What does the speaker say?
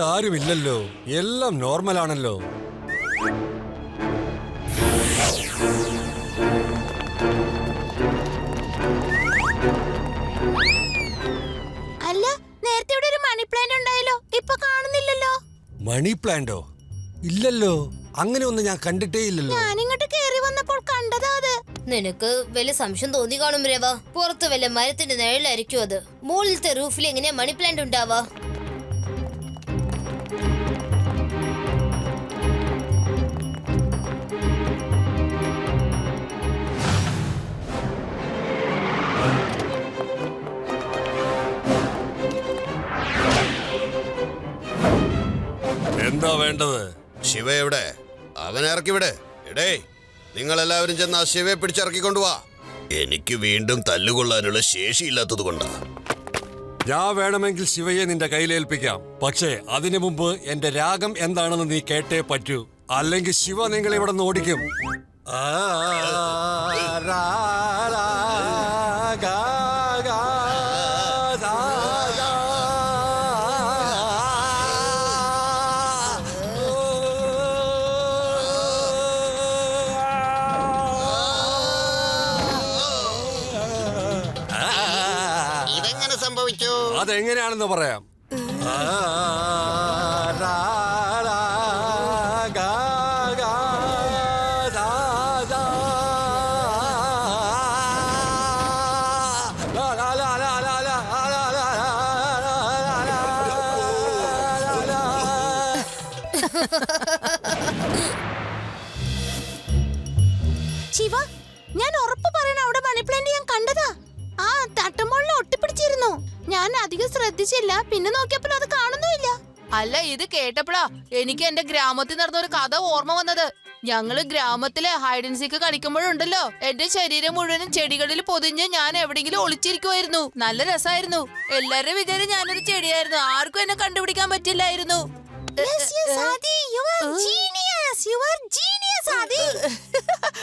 ഇവിടെ ആരുമില്ലല്ലോ, എല്ലാം നോർമൽ ആണല്ലോ. അല്ല, നേരത്തെ ഇവിടെ ഒരു മണി പ്ലാന്റ് ഉണ്ടായല്ലോ, ഇപ്പൊ കാണുന്നില്ലല്ലോ. മണി പ്ലാന്റോ? ഇല്ലല്ലോ, അങ്ങനെ ഒന്നും ഞാൻ കണ്ടിട്ടേ ഇല്ലല്ലോ. ഞാനിങ്ങോട്ട് കേറി വന്നപ്പോൾ കണ്ടതാ അത്. നിനക്ക് വലിയ സംശയം തോന്നി കാണും രവ. പുറത്ത് വല്ല മരത്തിന്റെ നിഴലായിരിക്കും അത്. മുകളിലത്തെ റൂഫിൽ എങ്ങനെയാ മണി പ്ലാന്റ് ഉണ്ടാവാ? എന്താ വേണ്ടത്? ശിവ എവിടെ? അവനെ ഇറക്കി വിട്. എടേ, നിങ്ങളെല്ലാവരും ചെന്ന് ആ ശിവയെ പിടിച്ചിറക്കിക്കൊണ്ടുവാ. എനിക്ക് വീണ്ടും തല്ലുകൊള്ളാനുള്ള ശേഷിയില്ലാത്തത് കൊണ്ടാ. ഞാൻ വേണമെങ്കിൽ ശിവയെ നിന്റെ കയ്യിലേൽപ്പിക്കാം. പക്ഷേ അതിനു മുമ്പ് എന്റെ രാഗം എന്താണെന്ന് നീ കേട്ടേ പറ്റൂ, അല്ലെങ്കിൽ ശിവ നിങ്ങളെ ഇവിടെ നിന്ന് ഓടിക്കും. ഇതെങ്ങനെ സംഭവിച്ചു? അതെങ്ങനെയാണെന്ന് പറയാം. ശിവ, ഞാൻ ഉറപ്പ് പറയണ, അവിടെ മണി പ്ലാന്റ് ഞാൻ കണ്ടതാ. ആ തട്ടുമുകളിൽ ഒട്ടിപ്പിടിച്ചിരുന്നു. ഞാൻ അധികം ശ്രദ്ധിച്ചില്ല, പിന്നെ നോക്കിയപ്പോൾ അത് കാണുന്നുമില്ല. അല്ല, ഇത് കേട്ടപ്പോഴാ എനിക്ക് എന്റെ ഗ്രാമത്തിൽ നടന്ന ഒരു കഥ ഓർമ്മ വന്നത്. ഞങ്ങള് ഗ്രാമത്തിലെ ഹൈഡ് ആൻഡ് സീക്ക് കളിക്കുമ്പോഴുണ്ടല്ലോ, എന്റെ ശരീരം മുഴുവനും ചെടികളിൽ പൊതിഞ്ഞ് ഞാൻ എവിടെയെങ്കിലും ഒളിച്ചിരിക്കുമായിരുന്നു. നല്ല രസമായിരുന്നു. എല്ലാവരും വിചാരം ഞാനൊരു ചെടിയായിരുന്നു. ആർക്കും എന്നെ കണ്ടുപിടിക്കാൻ പറ്റില്ലായിരുന്നു. Yes, yes, Adi, you are genius. You are genius, Adi.